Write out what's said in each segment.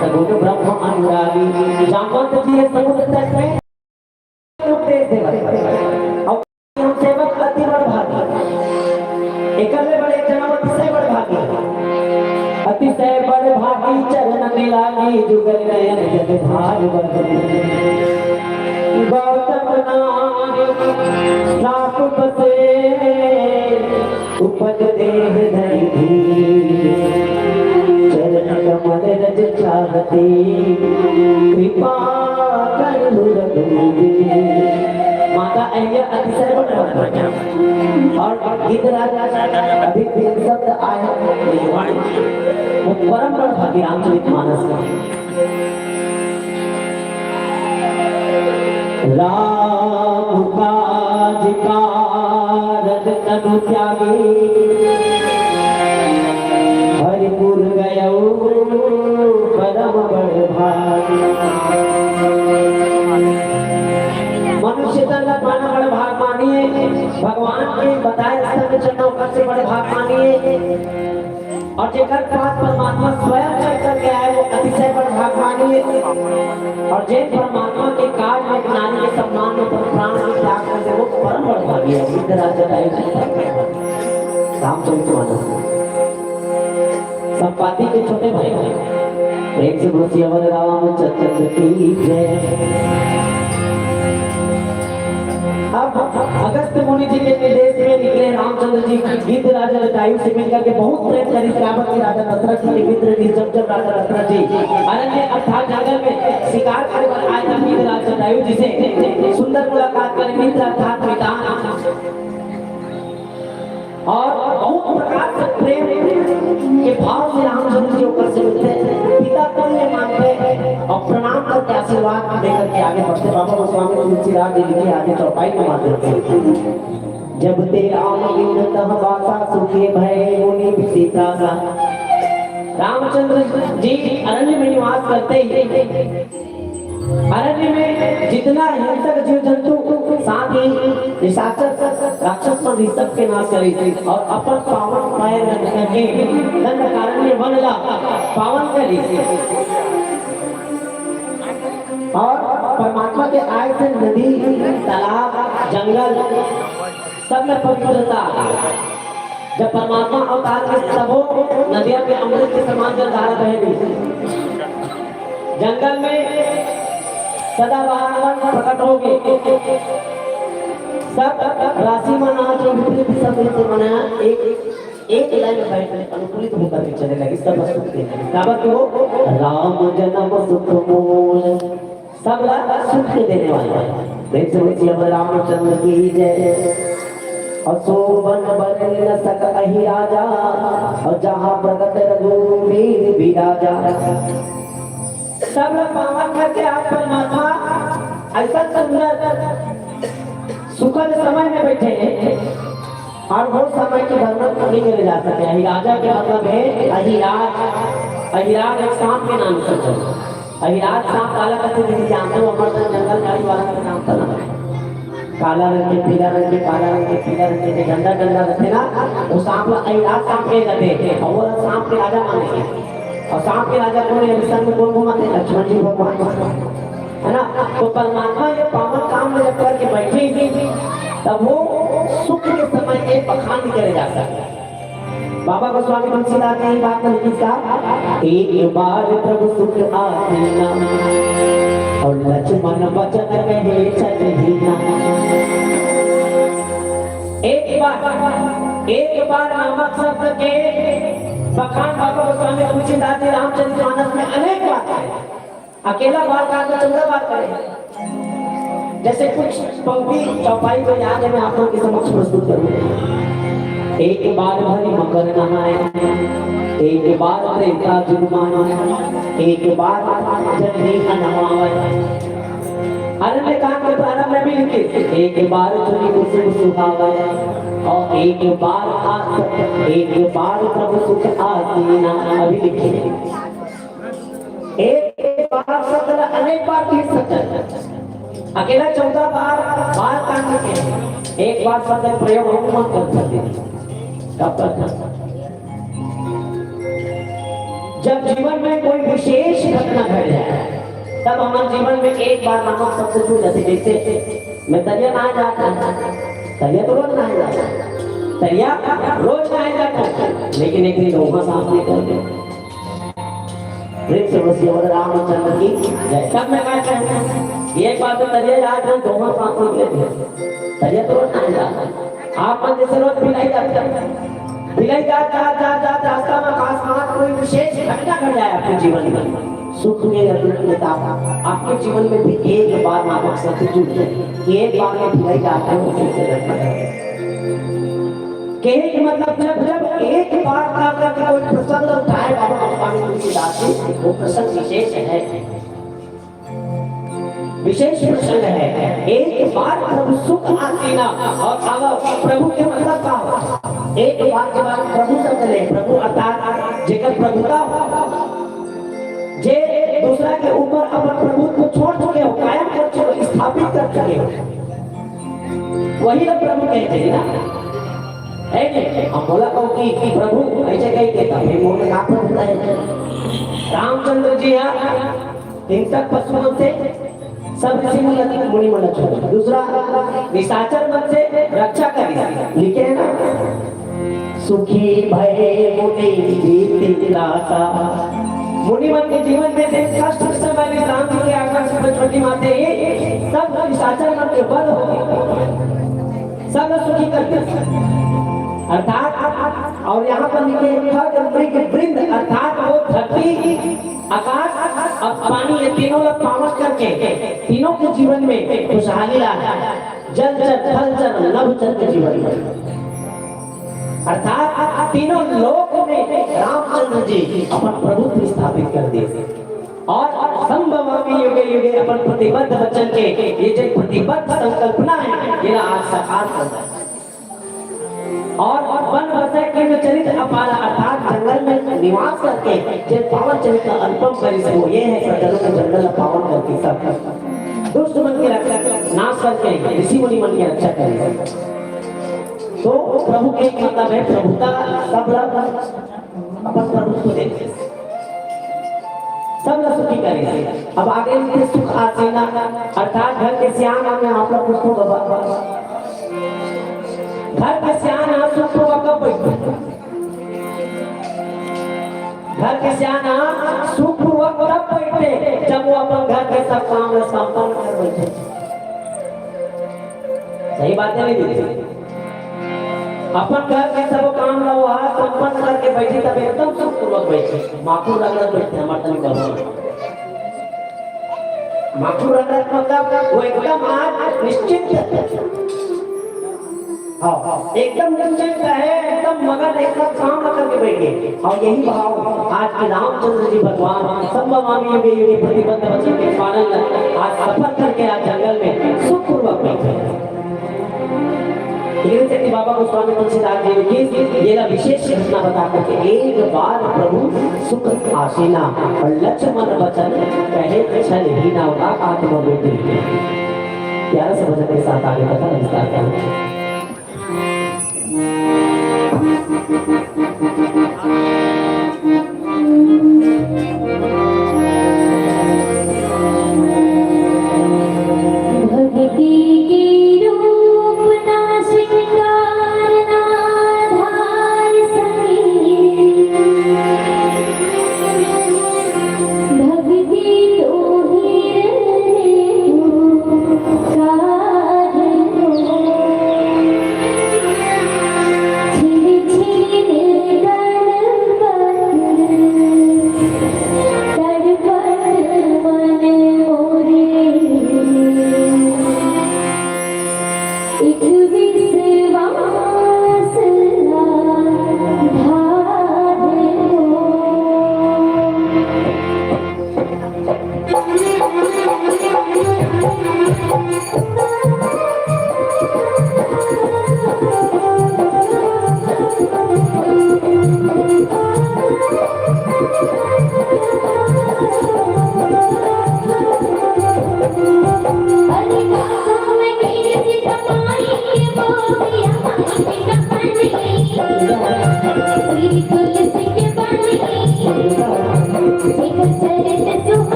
सगुण ब्रह्म अनुरागी जामवंत जी समुद्र तट में उपदेश देवत और हम सेवक अति बड़ भागी एकले बड़े जन्म अतिशय बड़ भागी अतिशय बड़ भागी चरण में लागी जुगल नयन जग भाग बदली गौतम नाम साप बसे उपज देह धरी चरण कमल रज चाहते कृपा कर रघुवीर माता अय्या अतिशय और गीत राजा अभी तीन शब्द आए वो परम भाग्य रामचरितमानस राम काज कारज तनु त्यागी हरिपुर गयो परम बड़ भागी मनुष्य तन माना बड़ भाग मानिए भगवान के बताए रास्ते में चलना ओकर से बड़े भाग मानिए और जेकर पास परमात्मा स्वयं चल करके आए वो अतिशय बड़ भाग मानिए और जे परमात्मा के कार्य में नारी के सम्मान में प्राण की त्याग करते वो परम बड़ भागी है इधर राजा रामचरितमानस संपाति के छोटे भाई प्रेम से बोलिए अवर रामचंद्र की जय। अब अगस्त मुनि जी के निर्देश में निकले रामचंद्र जी गीत राजा जटायु से मिलकर के बहुत प्रेम करी रावण के राजा दशरथ जी के मित्र जी जब राजा दशरथ जी अरण्य अर्थात जंगल में शिकार करने पर आए थे गीत राजा जटायु जी से सुंदर मुलाकात करें मित्र अर्थात पिता और बहुत प्रकार से प्रेम के भाव से रामचंद्र जी ऊपर से मिलते पिता तुल्य मानते और प्रणाम करके आशीर्वाद देकर के आगे बढ़ते बाबा गोस्वामी तुलसीदास जी के आगे चौपाई में मानते जब ते राम बिन तह वासा सुखे भय मुनि सीता सा रामचंद्र जी अरण्य में निवास करते ही अरण्य में जितना हिंसक जीव जंतु साथ ही निशाचर राक्षस पर सब के नाश करे और अपन पावन पैर करके दंडकारण्य वनला पावन करे और परमात्मा के आय से नदी तालाब जंगल सब में पवित्रता जब परमात्मा अवतार के सबो नदियों के अमृत के समान जल धारा बहेगी जंगल में सदाबहार प्रकट होगी सब राशि मना जो विपरीत सब से मना एक लाइन में बैठने अनुकूलित होकर के चले लगे सब सुख के काबत हो राम जन्म सुख मूल सब सुख देने वाले देख से रामचंद्र की जय अशोभन बन न सक अहि राजा और जहाँ प्रगट रघुवीर भी राजा सब पावन करके आप परमात्मा ऐसा सुंदर सुखद समय में बैठे और वो समय की वर्णन नहीं करे जा सके अहिराजा के मतलब है अहिराज एक सांप के नाम से अहिराज सांप काला करते नहीं जानते हो अमरदन जंगल गाड़ी वाला का नाम था काला रंग के पीला रंग के काला रंग के पीला रंग के झंडा झंडा रहते ना वो सांप अहिराज सांप के रहते और वो सांप के राजा माने और सांप के राजा कौन है संग कौन घुमाते लक्ष्मण जी भगवान है ना तो परमात्मा ये पावन काम में जब करके बैठे तब वो सुख के समय के बखान करे जा सकता है बाबा गोस्वामी तुलसीदास ने बात में लिखी था एक बार प्रभु सुख आसीना और लक्ष्मण वचन कहे चलहीना एक बार नामक शब्द के बखान बाबा गोस्वामी तुलसीदास जी रामचरितमानस में अनेक बात है अकेला बात का तो चंद्र बात करें जैसे कुछ पंक्ति चौपाई में याद है मैं आप लोगों के समक्ष प्रस्तुत करूंगा एक बार भरी मकर नहाए एक बार प्रेता जुर्माना एक बार जल्दी नमावे अरण्य काम के प्रारंभ में भी लिखे एक बार चुनी कुसुम सुहावे और एक बार प्रभु सुख आसीना अभी लिखे एक बार शब्द अनेक बार भी सत्य अकेला 14 बार कांड के एक बार शब्द प्रयोग हम कर सकते जब जीवन में कोई विशेष घटना तब हमारे जीवन में एक बार मानो सबसे छूट जाते। जैसे मैं तरिया नहा जाता, तरिया तो रोज नहा जाता, तरिया रोज नहा जाता, लेकिन एक दिन डोमा साफ नहीं करते। प्रेम से बसिए बोले रामचंद्र की जय। तब मैं कहता हूँ एक बात तो तरिया याद है, डोमा साफ नहीं करते, तरिया तो रोज नहा जाता। आप मन जैसे रोज भिलाई जाते, भिलाई जाता रास्ता में आसमान कोई विशेष घटना घट जाए आपके जीवन में, सुख में या दुख में, आपके जीवन में भी एक बार मानव सत्य जुट जाए, एक बार में भिलाई जाता है उसी से लगता है। कहने का मतलब जब एक बार का कोई प्रसंग उठाए बाबा स्वामी तुलसीदास जी, वो प्रसंग विशेष है, विशेष प्रसंग है। एक बार प्रभु सुख आसीना, और प्रभु के मतलब का हो, एक बार के बाद प्रभु सब चले, प्रभु अर्थात जेकर प्रभुता जे दूसरा के ऊपर अपन प्रभुत्व को छोड़ चुके हो, कायम कर चुके हो, स्थापित कर चुके हो, वही लोग प्रभु कहते हैं ना। हम बोला कहूँ कि प्रभु ऐसे कही कहता है, मुंह में नाक होता है। रामचंद्र जी हिंसक पशुओं से सब ऋषि मुनि मन छोड़, दूसरा निशाचर मन से रक्षा करी, लिखे है ना, सुखी भय मुनि दीप्तिदाता। मुनि मन के जीवन में कष्ट समय में राम जी के आकाश में छोटी माते सब निशाचर मन के बल हो गए, सब सुखी करते अर्थात। और यहाँ पर लिखे वृंद अर्थात वो धरती आकाश और पानी, ये तीनों लोग पावन करके तीनों के जीवन में खुशहाली लाया, जल चर थल चर नभ चर के जीवन में, अर्थात तीनों लोक में रामचंद्र जी अपन प्रभुत्व स्थापित कर दिए, और संभवामि युगे युगे अपन प्रतिबद्ध वचन के ये जो प्रतिबद्ध संकल्पना है ये आज साकार कर दिया। और वन बसे के चरित्र अपार अर्थात जंगल में निवास करके जो पावन चरित्र अनुपम करिस वो ये है, सज्जनों के जंगल पावन करके सब दुष्ट मन की रक्षा नाश करके ऋषि मुनि मन की रक्षा करें। तो प्रभु के मतलब है प्रभुता, सब लोग अपन प्रभु को देते, सब लोग सुखी करेंगे। अब आगे सुख आसीना अर्थात घर के सियाना में आप लोग उसको घर के सियाना सुखपूर्वक कब बैठे, घर के सियाना सुखपूर्वक तब बैठे जब वो अपन घर के सब काम संपन्न कर बैठे। सही बात है नहीं दीदी, अपन घर के सब काम संपन्न करके बैठे तब एकदम सुखपूर्वक बैठे। माखू रगड़त बैठे हमारे तन करो, माखू रगड़त मतलब वो एकदम आज निश्चित, एकदम निश्चित है, एकदम मगर एकदम काम करके बैठे। और यही भाव आज के रामचंद्र जी भगवान संभवामि युगे युगे प्रतिबद्ध वचन के पालन आज सफर करके आज जंगल में सुखपूर्वक बैठे। कि बाबा गोस्वामी तुलसीदास जी की ये विशेष घटना बता करके एक बार प्रभु सुख आसीना और लक्ष्मण वचन कहे छल ही ना होगा आत्मा बेटी। प्यारा से भजन के साथ आगे कथा विस्तार करें।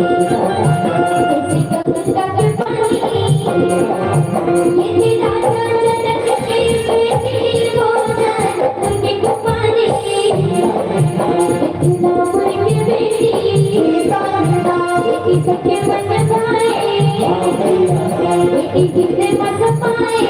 Take a सके मन भाए बेटी जितने मत पाए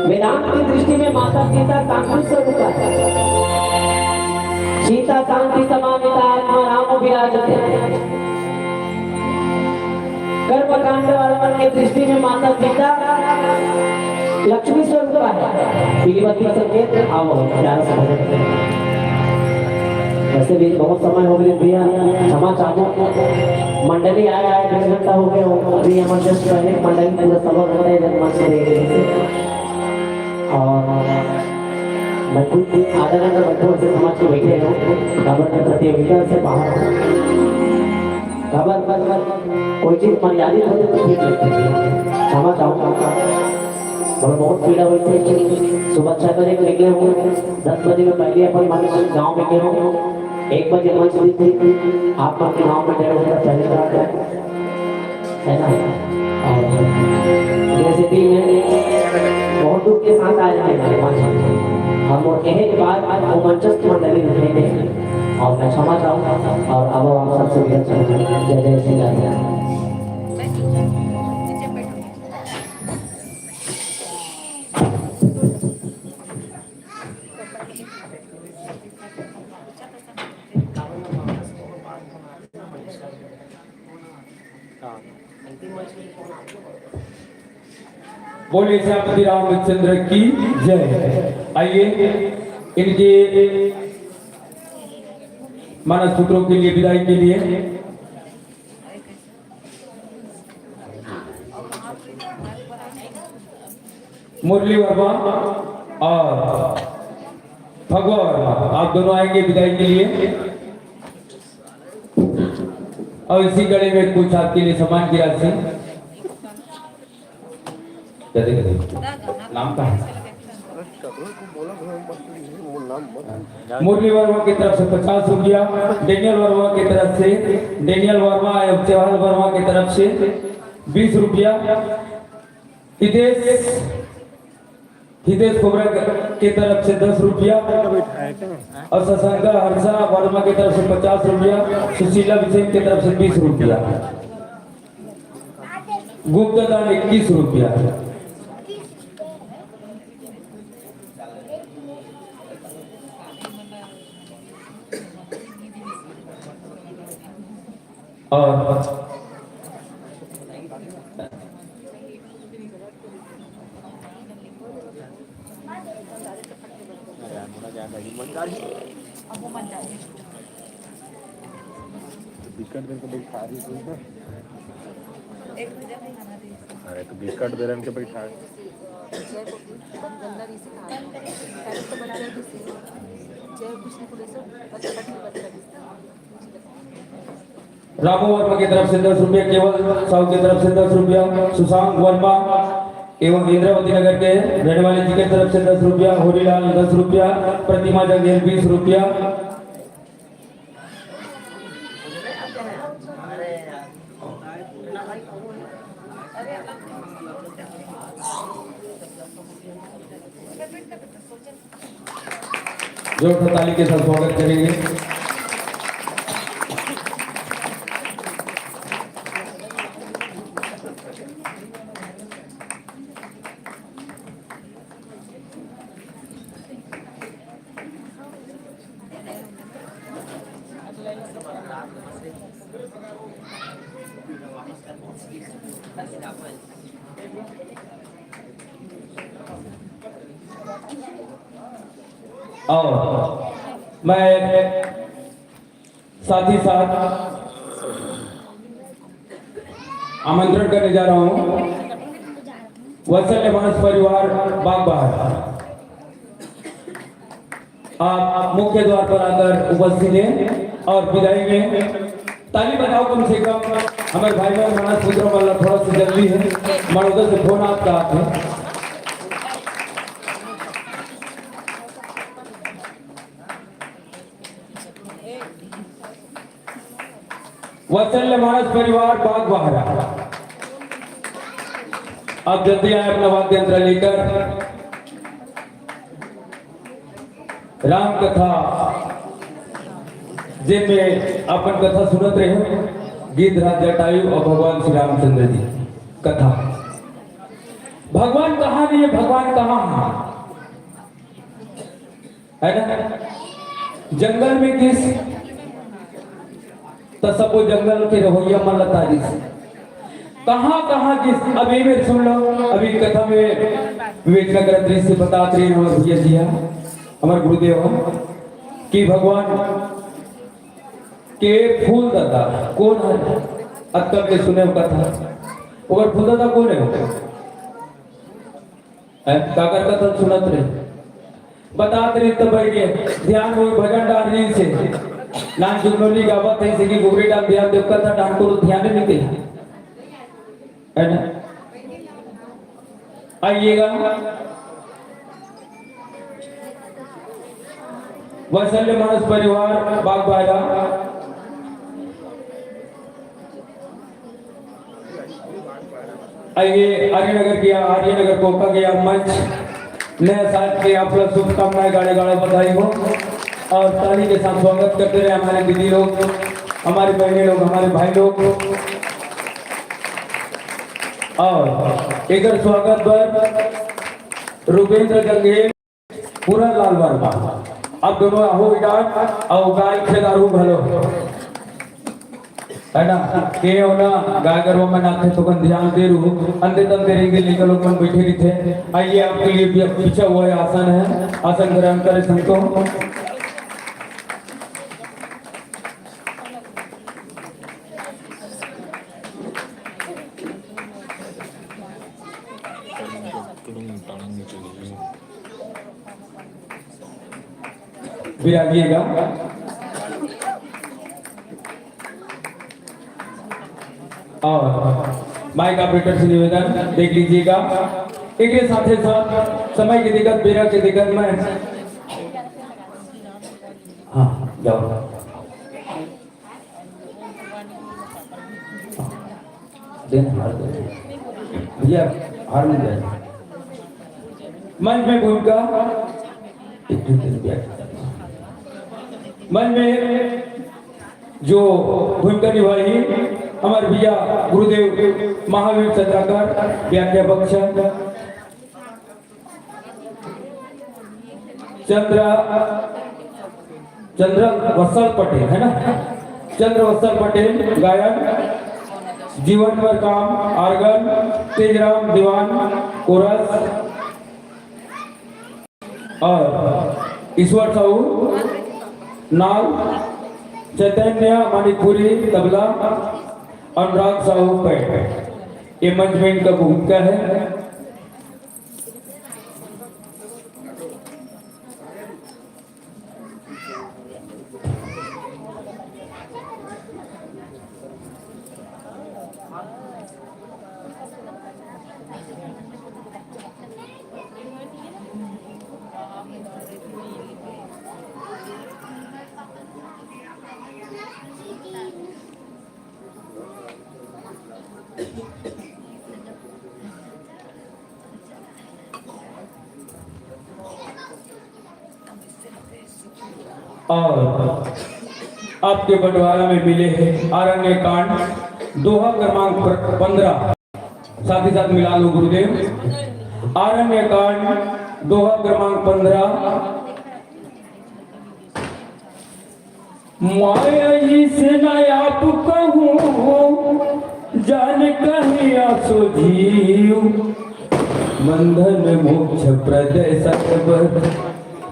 वेदांत की दृष्टि में माता सीता कांति स्वरूप है। सीता कांति समानिता आत्मा राम विराजते। कर्मकांड वाले की दृष्टि में माता सीता लक्ष्मी स्वरूप है। पीलीवती संकेत आओ प्यार से भजन। वैसे भी बहुत समय हो गया भैया, क्षमा चाहो। मंडली आया है 1.5 घंटा हो गया हो। अभी हम जस्ट पहले मंडली पूरा सभा हो रहा है जनमंच से देख और मैं खुद आधा घंटा बच्चों से समाज के बैठे हो खबर में प्रतियोगिता से बाहर खबर कोई चीज मर्यादित हो तो ठीक लगती है। क्षमा चाहूँगा और बहुत पीड़ा हुई थी। सुबह 6 बजे निकले हूँ, 10 बजे में पहले अपन मान गाँव में गए हूँ। 1 बजे मंच दी थी। आप अपने गाँव में 1.5 घंटा पहले करा है ना। और जैसे कि बहुत दुख के साथ आए हैं हम और कहने के बाद आज वो मंचस्थ मंडली रखेंगे और मैं क्षमा चाहूँगा और अब आप सबसे भी अच्छा जय जय श्री राम। बोलिए श्यामपति रामचंद्र की जय। आइए इनके मानस पुत्रों के लिए विदाई के लिए मुरली वर्मा और भगवा वर्मा आप दोनों आएंगे विदाई के लिए। और इसी कड़ी में कुछ आपके लिए सम्मान की राशि नाम का है। मुरली वर्मा की तरफ से 50 रुपया, डेनियल वर्मा की तरफ से डेनियल वर्मा एवं चौहान वर्मा की तरफ से 20 रुपया, हितेश कुबरा की तरफ से 10 रुपया और शशांका हर्षा वर्मा की तरफ से 50 रुपया, सुशीला विजय की तरफ से 20 रुपया, गुप्ता दान 21 रुपया। और बिस्किट दे के बैठा रही थी ना। अरे तो बिस्किट दे रहे के बैठा रामू वर्मा की तरफ से 10 रुपया, केवल साहू की तरफ से 10 रुपया, सुशांत वर्मा एवं इंद्रावती नगर के रहने वाले जी की तरफ से 10 रुपया, होरीलाल 10 रुपया, प्रतिमा जगेल 20 रुपया। जोरदार ताली के साथ स्वागत करेंगे। और मैं साथ ही साथ आमंत्रण करने जा रहा हूं वत्सल्य मानस परिवार बागबाहर। आप मुख्य द्वार पर आकर उपस्थित हैं और विदाई में ताली बजाओ कम से कम। हमारे भाई बहन मानस पुत्रों वाला थोड़ा सा जल्दी है, मरोदा से फोन आपका है। वत्सल्य मानस परिवार बागबाहर अब जल्दी आए अपना वाद्य यंत्र लेकर। राम कथा जिनमें अपन कथा सुनत रहे, गीत राज जटायु और भगवान श्री रामचंद्र जी कथा। भगवान कहाँ नहीं है, भगवान कहाँ है ना? जंगल में किस तो सबको जंगल के रहोइया मन लतारी से कहाँ कहाँ किस। अभी मेरे सुन लो, अभी कथा में विवेचना कर दृश्य बताते रहे हमारे भैया जी हमारे गुरुदेव कि भगवान के फूल दाता कौन है। अब के सुने कथा और फूल दाता कौन है? काकर कथा सुनत रहे बताते रहे तो बैठ गए ध्यान हो भजन डाल रही से नान जुगनोली गावत है कि गोरी डाल ध्यान देव कथा डाल को ध्यान नहीं दे है ना। आइएगा वत्सल्य मानस परिवार बागबाहर आइए। आर्यनगर गया, आर्यनगर कोका गया मंच नया साल के आप लोग शुभकामनाएं गाड़े गाड़े बधाई हो और ताली के साथ स्वागत करते रहे हमारे दीदी लोग, हमारी बहनें लोग, हमारे भाई लोग। और एक स्वागत पर रुपेंद्र गंगेल पूरा लाल वर्मा अब दोनों हो डाट और गाय खेदारू भलो है ना के होना गाय गरवा में नाथे तो कन ध्यान दे रू अंधे तन तेरे लेकर लोग मन बैठे रही थे। आइए आपके लिए भी पीछा हुआ है आसन है, आसन ग्रहण करें संतो। विराजिएगा और माइक ऑपरेटर से निवेदन देख लीजिएगा। एक साथ ही साथ समय की दिक्कत, बेरा की दिक्कत में हाँ जाओ भैया हार मिल जाए। मंच में भूमिका मन में जो भूमिका निभाई हमारे भैया गुरुदेव महावीर चंद्राकर व्याख्यापक चंद्र वत्सल पटेल है ना, चंद्र वत्सल पटेल गायक, जीवन पर काम आर्गन, तेजराम दीवान कोरस और ईश्वर साहू नाल चैतन्य मणिपुरी तबला, अनुराग साहू पैट। ये मंच में इनका भूमिका है। और आपके बंटवारा में मिले हैं आरण्य कांड दोहा क्रमांक 15। साथ ही साथ मिला लो गुरुदेव। आरण्य कांड दोहा क्रमांक 15। माया ही से न आप कहूँ जान कहिया सो जीव, बंधन मोक्ष प्रद सकबर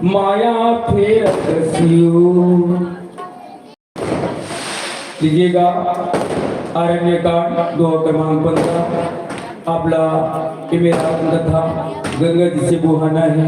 माया फेरत सियो। लीजिएगा आरण्य कांड दोहा क्रमांक 15। आपला मेरा कथा गंगा जी से बुहाना है।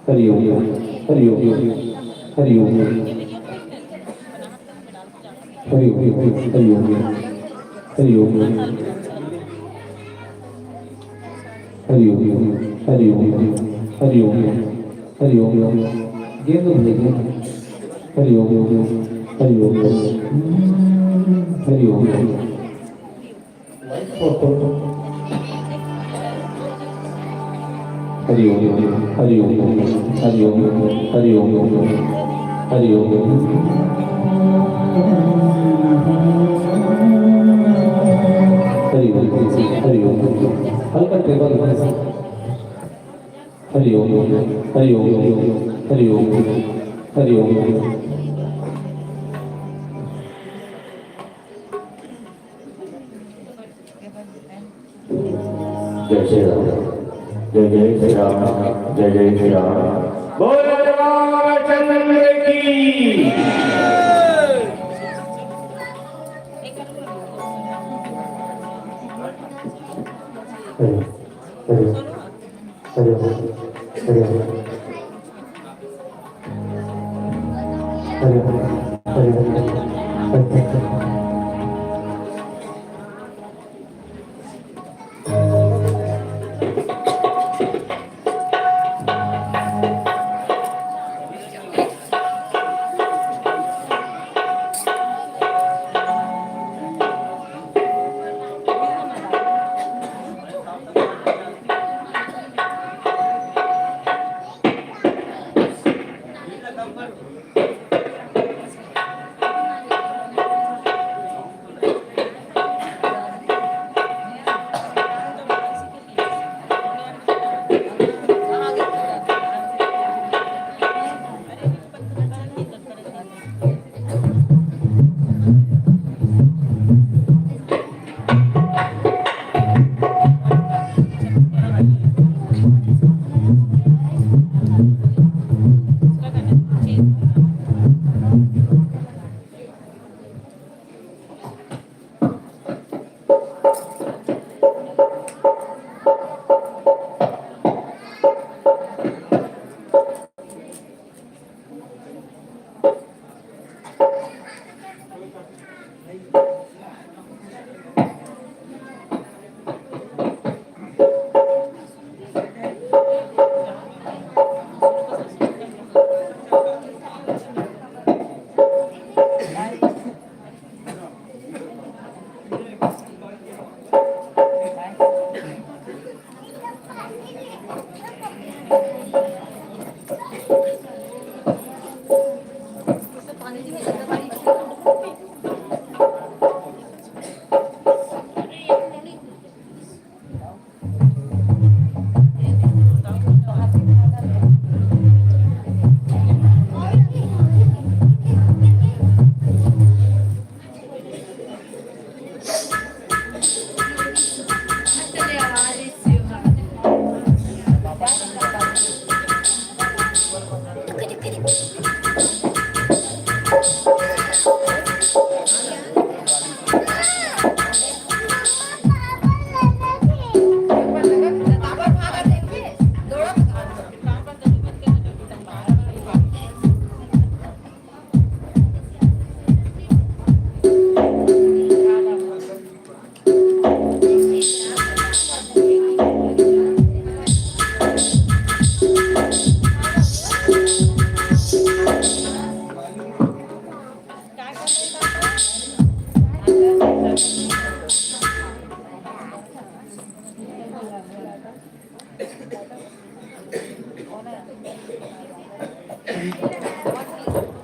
हरि ओम हरि ओम हरि ओम हरि ओम हरि ओम हरि ओम हरि ओम हरि ओम हरि ओम हरि ओम गेंद भेजिए हरि ओम हरि ओम हरि ओम हरि ओम हरि ओम हरि ओम हरि ओम हरि ओम हरि ओम हरि ओम हल्का टेबल हरि ओम हरि ओम हरि ओम हरि ओम जय श्री राम जय जय श्री राम जय जय श्री राम बोलो रामचंद्र की हरि हरि हरि हरि हरि हरि हरि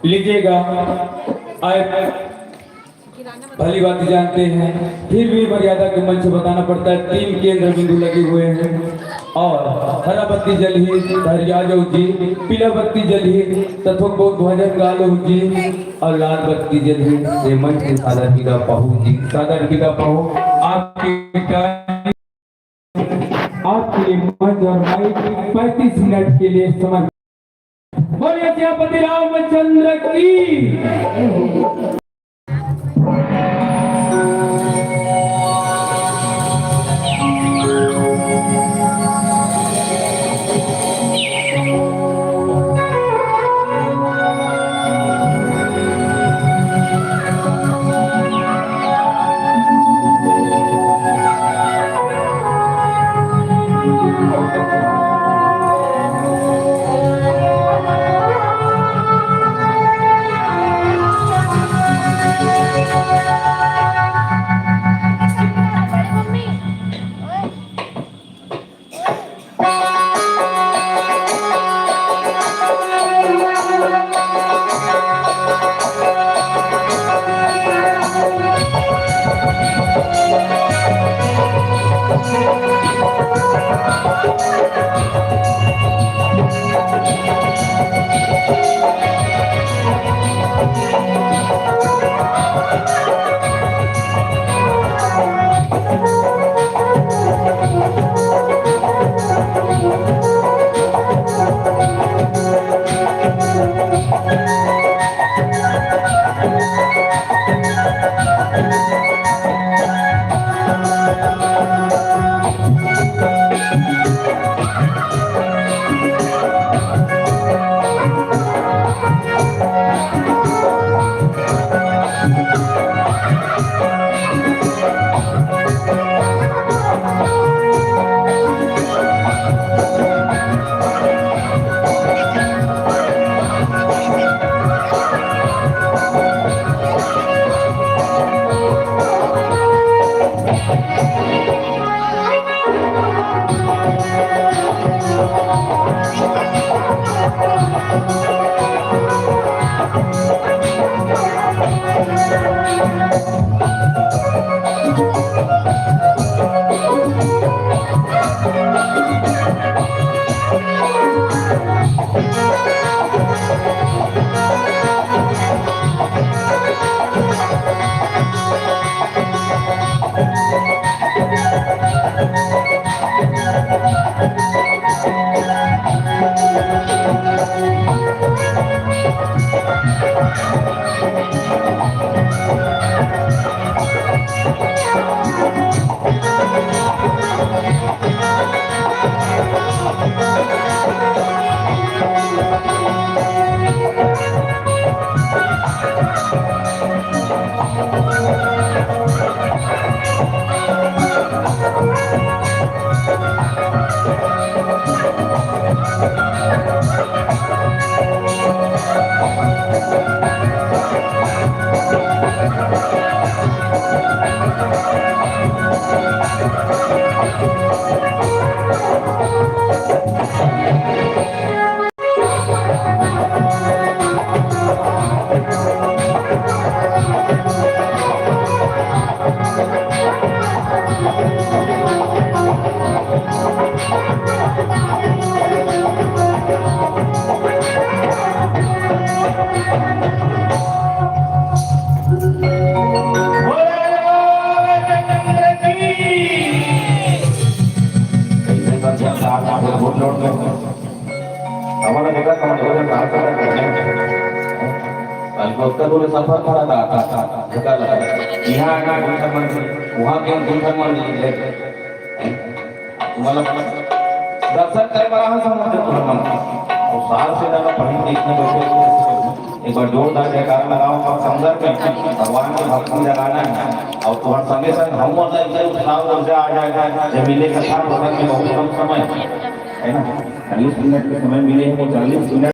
लीजिएगा। आप भली बात जानते हैं, फिर भी मर्यादा के मंच बताना पड़ता है। 3 केंद्र बिंदु लगे हुए हैं और हरा बत्ती जल ही धैर्य जाओ जी, पीला बत्ती जल ही तत्व को भजन गालो जी, और लाल बत्ती जल ही ये मंच से सादर विदा पाहू जी, सादर विदा पाहू। आपके मंच और माइक 35 मिनट के लिए समझ। बोलिए सियापति रामचंद्र की। हमारा बेटा कौन है कहाँ का कल बोले सफर करा था धक्का लगा यहाँ आना दूसरा मंदिर वहाँ के दूसरा मंदिर तुम्हारा दर्शन करे बड़ा हम समझते और साल से ज्यादा पढ़ेंगे इतने बच्चे एक बार जोरदार जयकार लगाओ और संदर्भ में भगवान के भक्ति जगाना है और तुम्हारे संगे संग हम मतलब इसे उत्साह ऊर्जा आ जाएगा जब मिले कथा भगवान में बहुत कम समय है ना 40 मिनट के समय मिले हैं वो 40 मिनट